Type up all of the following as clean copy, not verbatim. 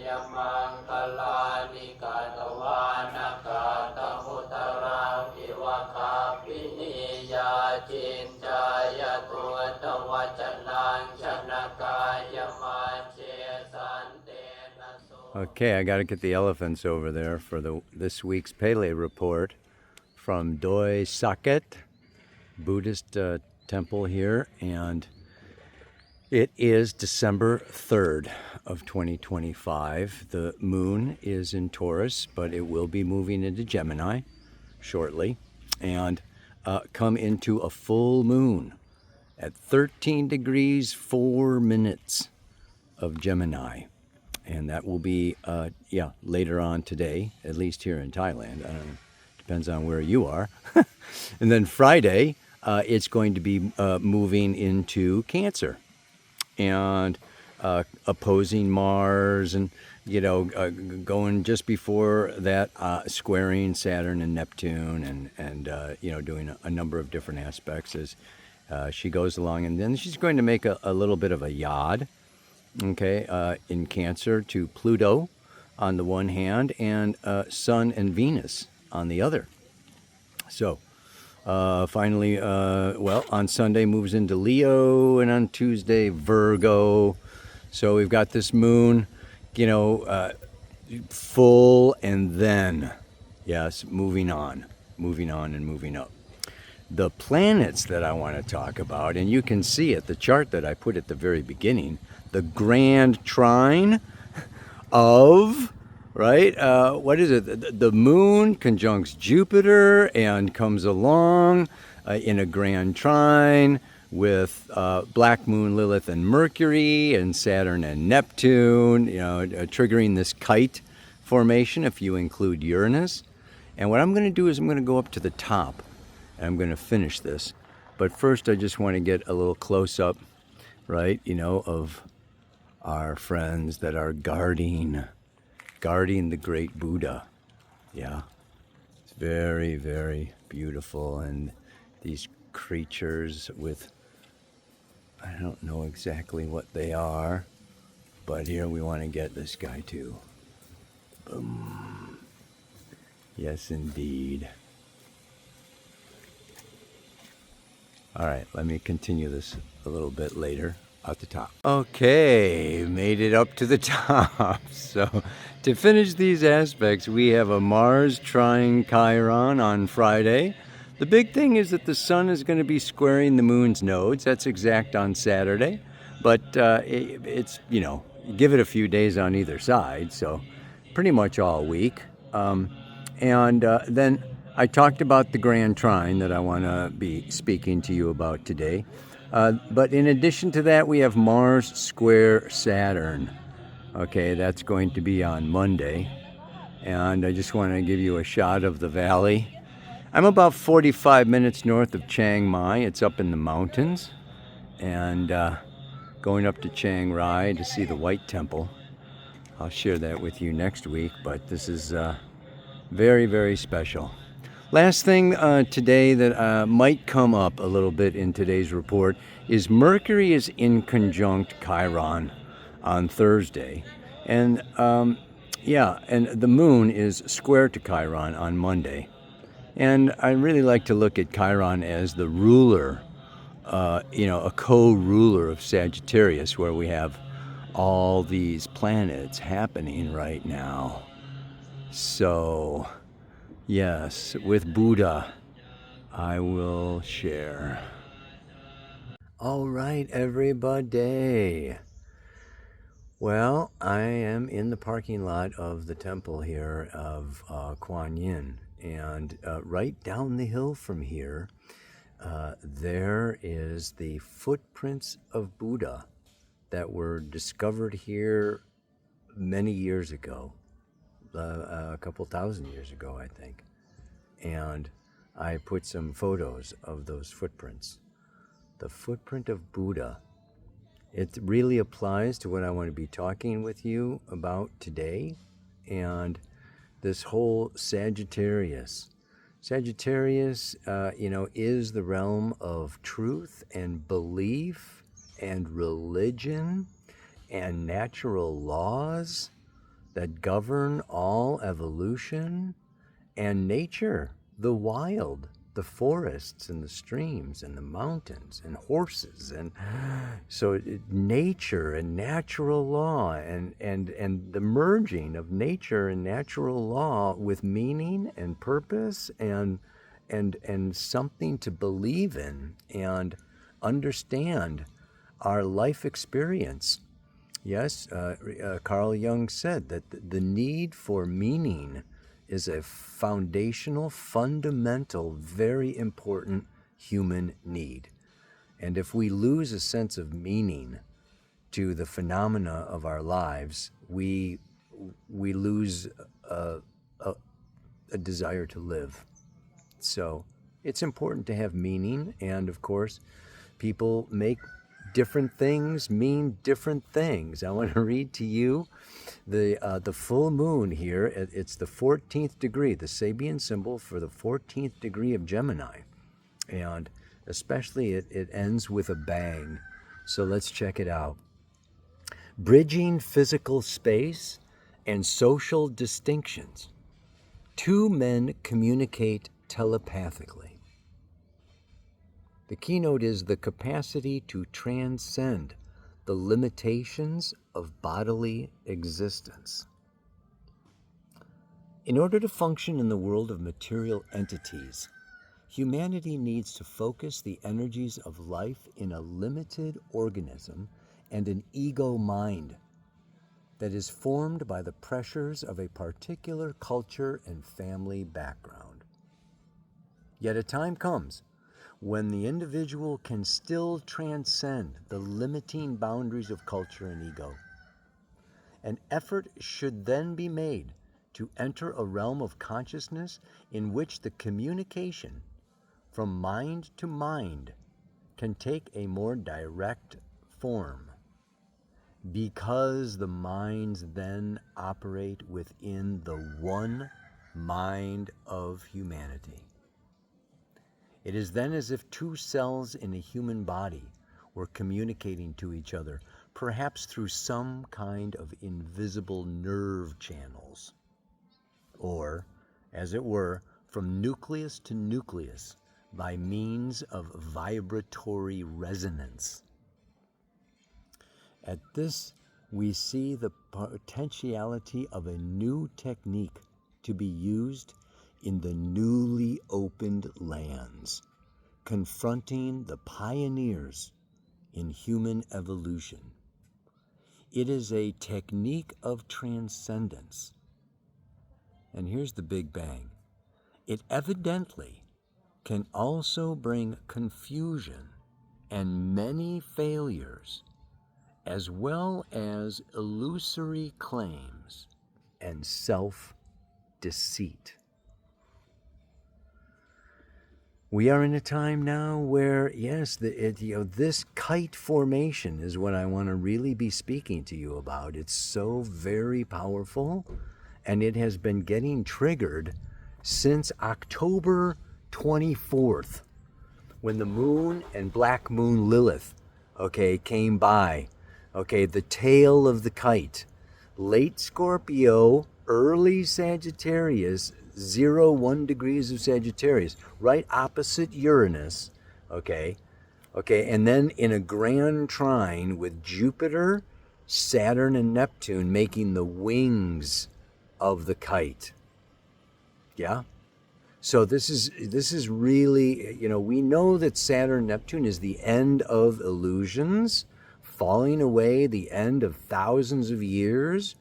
ยมังคลานิกาตวานาคาตมุตรังอิวะคาปินิยาจินจายตัวตวัจนังชนะกายมาเชสันเตนะโส Okay, I got to get the elephants over there for this week's Pele report from Doi Saket Buddhist temple here, and it is December 3rd of 2025. The moon is in Taurus, but it will be moving into Gemini shortly and come into a full moon at 13 degrees 4 minutes of Gemini. And that will be, later on today, at least here in Thailand. I don't know, depends on where you are. And then Friday, it's going to be moving into Cancer and opposing Mars, and going just before that, squaring Saturn and Neptune, and doing a number of different aspects as she goes along. And then she's going to make a little bit of a yod, in Cancer to Pluto on the one hand, and Sun and Venus on the other. So finally, on Sunday moves into Leo, and on Tuesday Virgo. So we've got this moon, full, and then, yes, moving on and moving up. The planets that I want to talk about, and you can see it, the chart that I put at the very beginning, the grand trine of, what is it? The moon conjuncts Jupiter and comes along in a grand trine with Black Moon, Lilith, and Mercury, and Saturn and Neptune, triggering this kite formation if you include Uranus. And what I'm going to do is I'm going to go up to the top, and I'm going to finish this. But first, I just want to get a little close-up, of our friends that are guarding the great Buddha. Yeah, it's very, very beautiful. And these creatures with, I don't know exactly what they are, but here we want to get this guy too. Boom. Yes, indeed. All right, let me continue this a little bit later at the top. Okay, made it up to the top. So to finish these aspects, we have a Mars trine Chiron on Friday. The big thing is that the sun is going to be squaring the moon's nodes. That's exact on Saturday. But it's, give it a few days on either side. So pretty much all week. Then I talked about the grand trine that I want to be speaking to you about today. But in addition to that, we have Mars square Saturn. Okay, that's going to be on Monday. And I just want to give you a shot of the valley. I'm about 45 minutes north of Chiang Mai. It's up in the mountains. And going up to Chiang Rai to see the White Temple. I'll share that with you next week, but this is very, very special. Last thing today that might come up a little bit in today's report is Mercury is in conjunct Chiron on Thursday. And and the moon is square to Chiron on Monday. And I really like to look at Chiron as the ruler, a co-ruler of Sagittarius, where we have all these planets happening right now. So, yes, with Buddha, I will share. All right, everybody. Well, I am in the parking lot of the temple here of Kuan Yin. And right down the hill from here, there is the footprints of Buddha that were discovered here many years ago. A couple thousand years ago, I think. And I put some photos of those footprints. The footprint of Buddha. It really applies to what I want to be talking with you about today. And this whole Sagittarius. Sagittarius, is the realm of truth and belief and religion and natural laws. that govern all evolution and nature, the wild, the forests and the streams and the mountains and horses. And so nature and natural law and the merging of nature and natural law with meaning and purpose and something to believe in and understand our life experience. Yes, Carl Jung said that the need for meaning is a foundational, fundamental, very important human need. And if we lose a sense of meaning to the phenomena of our lives, we lose a desire to live. So it's important to have meaning, and of course, people make different things mean different things. I want to read to you the full moon here. It's the 14th degree, the Sabian symbol for the 14th degree of Gemini. And especially it ends with a bang. So let's check it out. Bridging physical space and social distinctions. Two men communicate telepathically. The keynote is the capacity to transcend the limitations of bodily existence. In order to function in the world of material entities, humanity needs to focus the energies of life in a limited organism and an ego mind that is formed by the pressures of a particular culture and family background. Yet a time comes when the individual can still transcend the limiting boundaries of culture and ego. An effort should then be made to enter a realm of consciousness in which the communication from mind to mind can take a more direct form, because the minds then operate within the one mind of humanity. It is then as if two cells in a human body were communicating to each other, perhaps through some kind of invisible nerve channels, or, as it were, from nucleus to nucleus by means of vibratory resonance. At this, we see the potentiality of a new technique to be used in the newly opened lands, confronting the pioneers in human evolution. It is a technique of transcendence. And here's the big bang. It evidently can also bring confusion and many failures, as well as illusory claims and self-deceit. We are in a time now where, yes, this kite formation is what I want to really be speaking to you about. It's so very powerful, and it has been getting triggered since October 24th, when the moon and black moon Lilith, came by. The tail of the kite. Late Scorpio, early Sagittarius, 1 degrees of Sagittarius, right opposite Uranus, and then in a grand trine with Jupiter, Saturn, and Neptune making the wings of the kite. Yeah? So this is really, we know that Saturn, Neptune is the end of illusions, falling away, the end of thousands of years,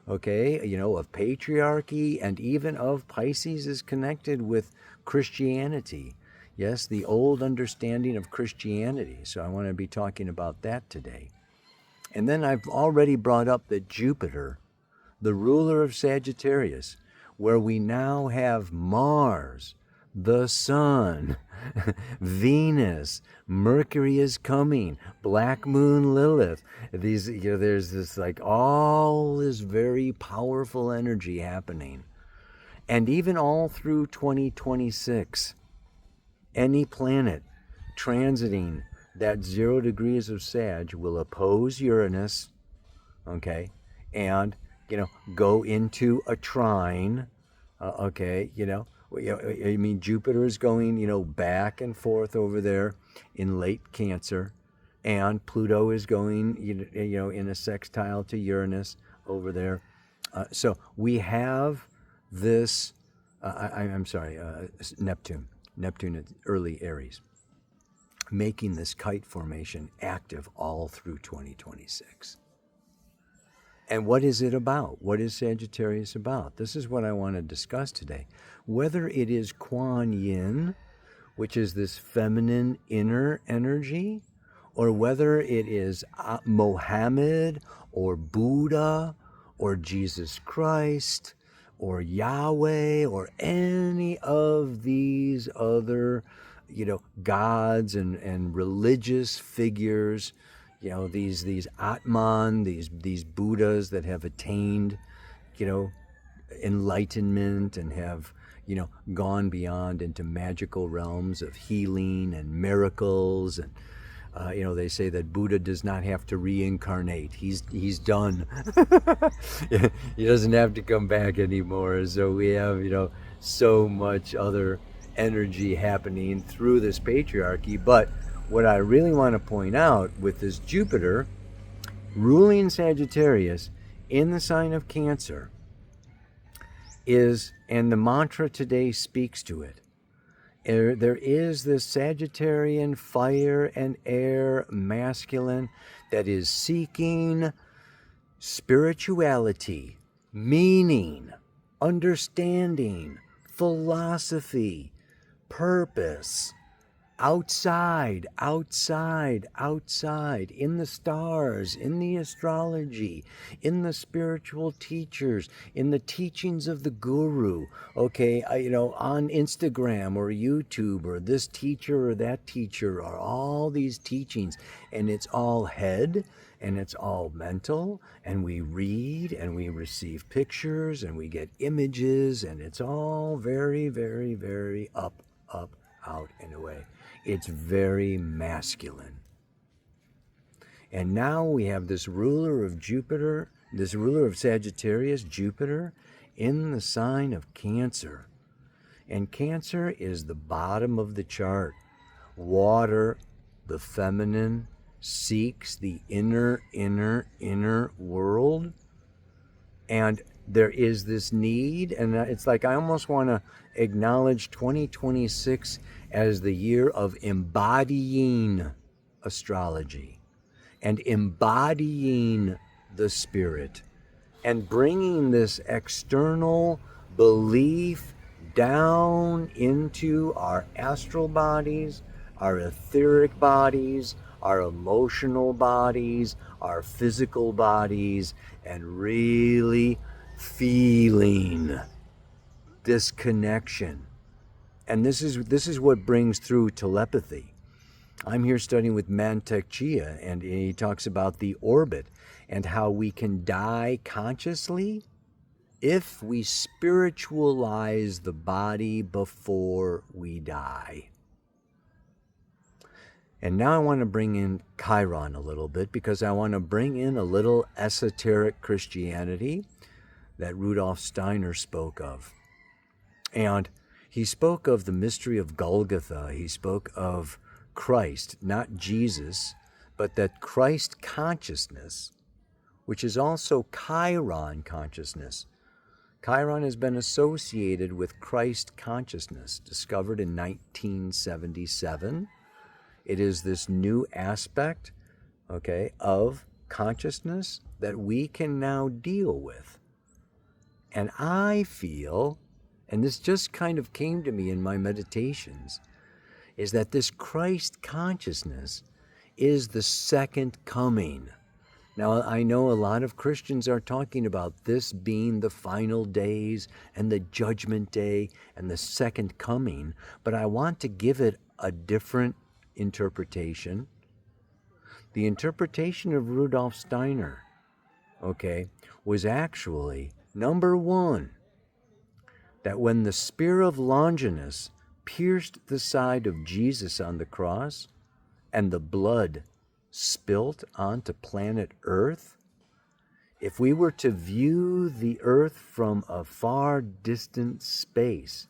of patriarchy, and even of Pisces is connected with Christianity. Yes, the old understanding of Christianity. So I want to be talking about that today. And then I've already brought up that Jupiter, the ruler of Sagittarius, where we now have Mars, the Sun, Venus, Mercury is coming, Black Moon Lilith. These, there's this all this very powerful energy happening. And even all through 2026, any planet transiting that 0 degrees of Sag will oppose Uranus, and go into a trine. Okay, I mean, Jupiter is going, back and forth over there in late Cancer, and Pluto is going, in a sextile to Uranus over there. So we have this. I'm sorry, Neptune. Neptune is early Aries, making this kite formation active all through 2026. And what is it about? What is Sagittarius about? This is what I want to discuss today. Whether it is Kuan Yin, which is this feminine inner energy, or whether it is Mohammed or Buddha or Jesus Christ or Yahweh or any of these other, gods and religious figures, these Atman, these Buddhas that have attained, enlightenment and have, gone beyond into magical realms of healing and miracles. And, they say that Buddha does not have to reincarnate. He's done. He doesn't have to come back anymore. So we have, so much other energy happening through this patriarchy. But what I really want to point out with this Jupiter ruling Sagittarius in the sign of Cancer is, and the mantra today speaks to it, there is this Sagittarian fire and air masculine that is seeking spirituality, meaning, understanding, philosophy, purpose, outside, in the stars, in the astrology, in the spiritual teachers, in the teachings of the guru, okay, on Instagram or YouTube or this teacher or that teacher, or all these teachings, and it's all head and it's all mental, and we read and we receive pictures and we get images, and it's all very, very, very up, out, and away. It's very masculine. And now we have this ruler of Jupiter, this ruler of Sagittarius, Jupiter, in the sign of Cancer. And Cancer is the bottom of the chart. Water, the feminine, seeks the inner world. And there is this need, and it's like I almost want to acknowledge 2026 as the year of embodying astrology and embodying the spirit and bringing this external belief down into our astral bodies, our etheric bodies, our emotional bodies, our physical bodies, and really feeling this connection. And this is what brings through telepathy. I'm here studying with Mantek Chia, and he talks about the orbit and how we can die consciously if we spiritualize the body before we die. And now I want to bring in Chiron a little bit, because I want to bring in a little esoteric Christianity that Rudolf Steiner spoke of. And he spoke of the mystery of Golgotha. He spoke of Christ, not Jesus, but that Christ consciousness, which is also Chiron consciousness. Chiron has been associated with Christ consciousness, discovered in 1977. It is this new aspect, okay, of consciousness that we can now deal with. And I feel, and this just kind of came to me in my meditations, is that this Christ consciousness is the second coming. Now, I know a lot of Christians are talking about this being the final days and the judgment day and the second coming, but I want to give it a different interpretation. The interpretation of Rudolf Steiner, okay, was actually, number one, that when the spear of Longinus pierced the side of Jesus on the cross and the blood spilt onto planet Earth, If we were to view the earth from a far distant space,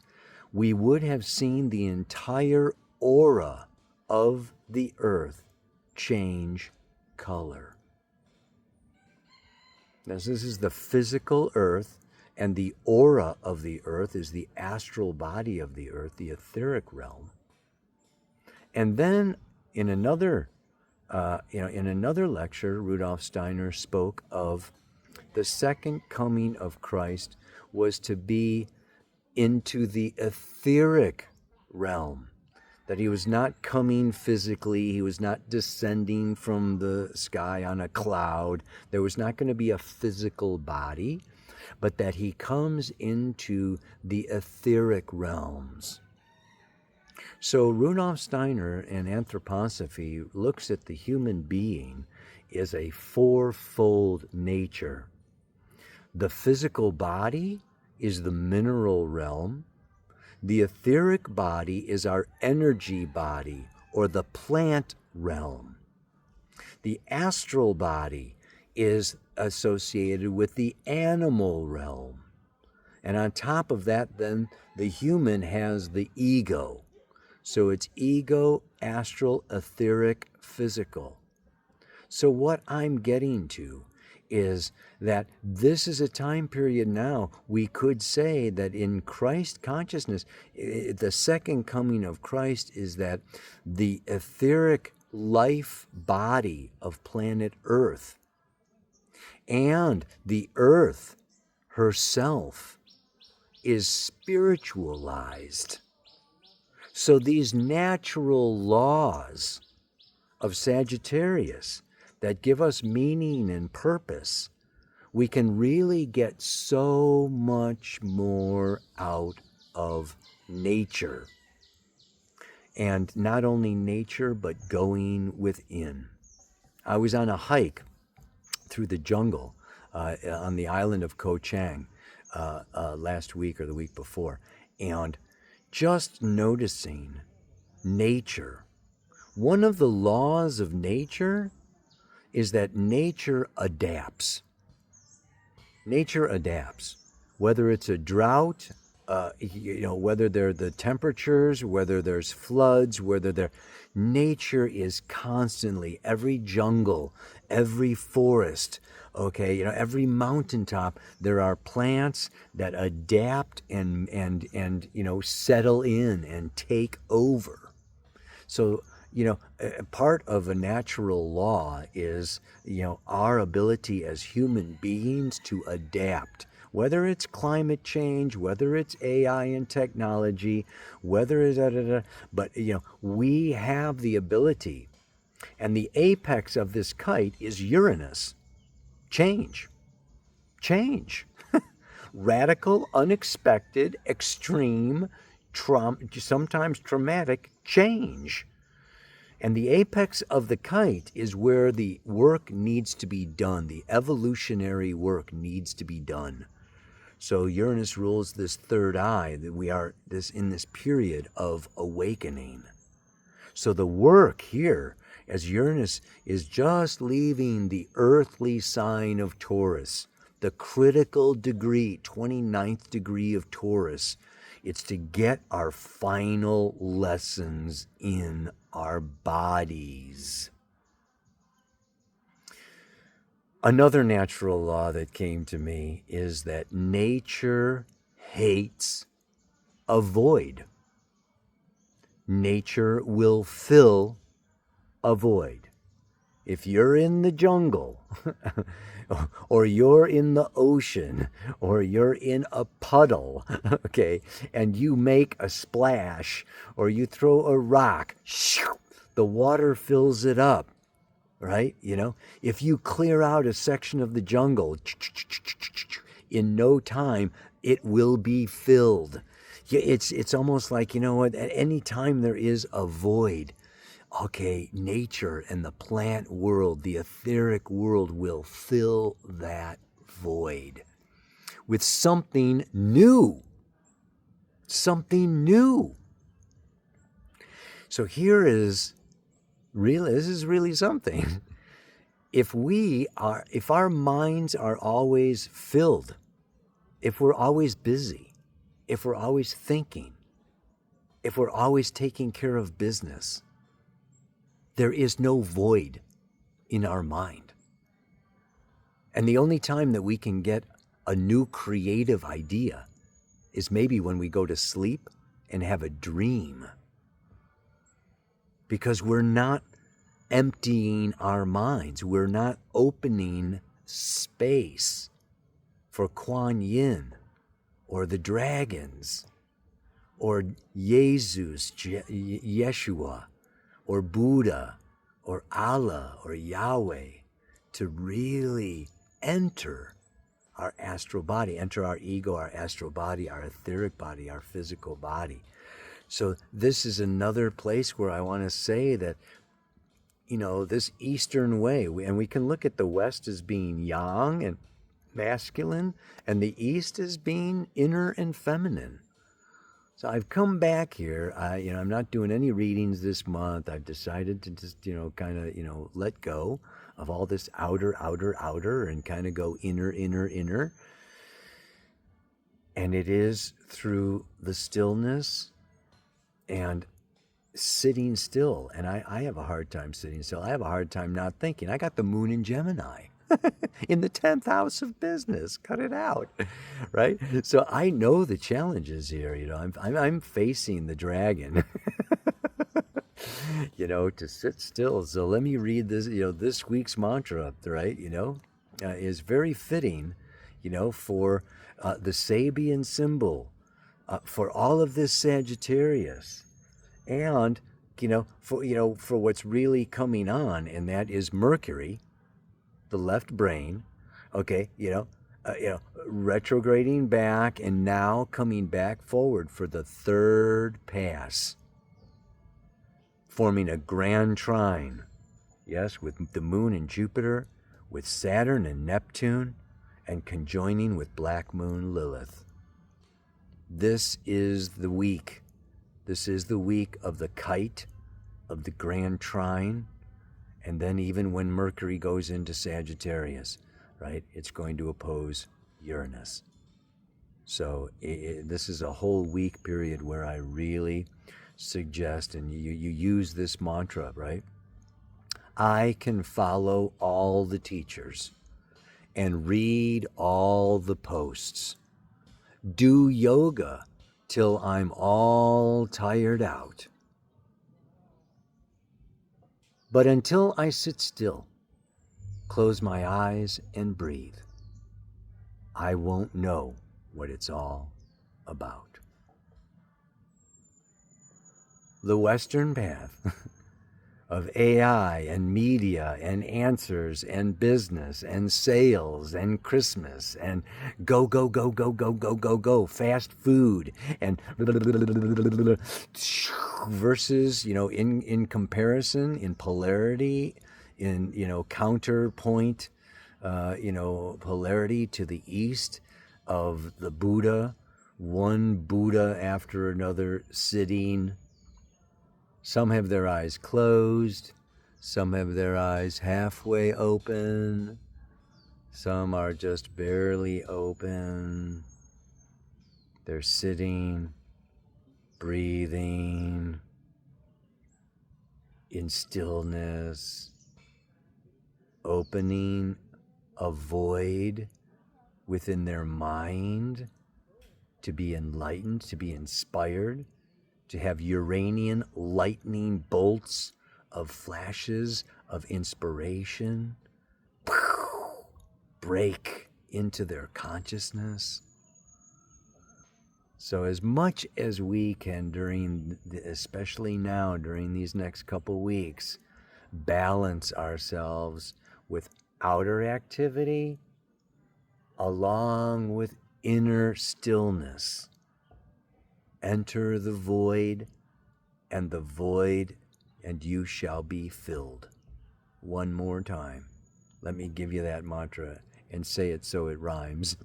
we would have seen the entire aura of the earth change color. Now, this is the physical earth, and the aura of the earth is the astral body of the earth, the etheric realm. And then in another lecture, Rudolf Steiner spoke of the second coming of Christ was to be into the etheric realm, that he was not coming physically, he was not descending from the sky on a cloud, there was not going to be a physical body, but that he comes into the etheric realms. So Rudolf Steiner in anthroposophy looks at the human being as a fourfold nature. The physical body is the mineral realm. The etheric body is our energy body, or the plant realm. The astral body is associated with the animal realm. And on top of that, then, the human has the ego. So it's ego, astral, etheric, physical. So what I'm getting to is that this is a time period now, we could say that in Christ consciousness, the second coming of Christ is that the etheric life body of planet Earth and the Earth herself is spiritualized. So these natural laws of Sagittarius that give us meaning and purpose, we can really get so much more out of nature. And not only nature, but going within. I was on a hike through the jungle on the island of Ko Chang last week or the week before, and just noticing nature. One of the laws of nature is that nature adapts. Nature adapts. Whether it's a drought, whether they're the temperatures, whether there's floods, nature is constantly, every jungle, every forest, every mountaintop, there are plants that adapt and settle in and take over. So, part of a natural law is, our ability as human beings to adapt, whether it's climate change, whether it's AI and technology, whether it's but we have the ability, and the apex of this kite is Uranus. Change. Radical, unexpected, extreme, sometimes traumatic change. And the apex of the kite is where the work needs to be done. The evolutionary work needs to be done. So Uranus rules this third eye, that we are in this period of awakening. So the work here, as Uranus is just leaving the earthly sign of Taurus, the critical degree, 29th degree of Taurus, it's to get our final lessons in our bodies. Another natural law that came to me is that nature hates a void. Nature will fill a void. If you're in the jungle, or you're in the ocean, or you're in a puddle, and you make a splash, or you throw a rock, the water fills it up, right? If you clear out a section of the jungle, in no time, it will be filled. It's almost like, at any time there is a void, nature and the plant world, the etheric world will fill that void with something new. Something new. So this is really something. if our minds are always filled, if we're always busy, if we're always thinking, if we're always taking care of business, there is no void in our mind. And the only time that we can get a new creative idea is maybe when we go to sleep and have a dream. Because we're not emptying our minds. We're not opening space for Kuan Yin or the dragons or Jesus, Yeshua, or Buddha, or Allah, or Yahweh to really enter our astral body, enter our ego, our astral body, our etheric body, our physical body. So this is another place where I want to say that, this Eastern way, and we can look at the West as being yang and masculine, and the East as being inner and feminine. So I've come back here. I'm not doing any readings this month. I've decided to just, let go of all this outer, and kind of go inner. And it is through the stillness and sitting still. And I have a hard time sitting still. I have a hard time not thinking. I got the moon in Gemini. In the 10th house of business, cut it out, right? So I know the challenges here. I'm facing the dragon. To sit still. So let me read this. This week's mantra, right? Is very fitting. For the Sabian symbol, for all of this Sagittarius, and for what's really coming on, and that is Mercury. The left brain, okay, retrograding back and now coming back forward for the third pass, forming a grand trine, yes, with the moon and Jupiter, with Saturn and Neptune, and conjoining with Black Moon Lilith. This is the week. This is the week of the kite, of the grand trine. And then even when Mercury goes into Sagittarius, right, it's going to oppose Uranus. So this is a whole week period where I really suggest, and you use this mantra, right? I can follow all the teachers and read all the posts. Do yoga till I'm all tired out. But until I sit still, close my eyes and breathe, I won't know what it's all about. The Western path of AI and media and answers and business and sales and Christmas and go, fast food and versus, in comparison, in polarity, in counterpoint, polarity to the east of the Buddha, one Buddha after another sitting. Some have their eyes closed, some have their eyes halfway open, some are just barely open. They're sitting, breathing in stillness, opening a void within their mind to be enlightened, to be inspired, to have Uranian lightning bolts of flashes of inspiration break into their consciousness. So as much as we can especially now during these next couple weeks, balance ourselves with outer activity along with inner stillness. Enter the void, and you shall be filled. One more time. Let me give you that mantra and say it so it rhymes.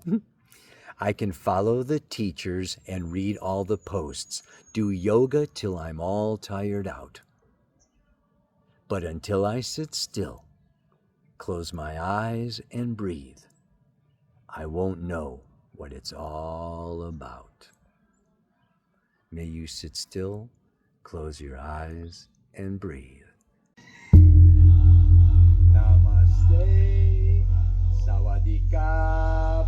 I can follow the teachers and read all the posts, do yoga till I'm all tired out. But until I sit still, close my eyes and breathe. I won't know what it's all about. May you sit still, close your eyes, and breathe. Namaste, Sawadee Ka,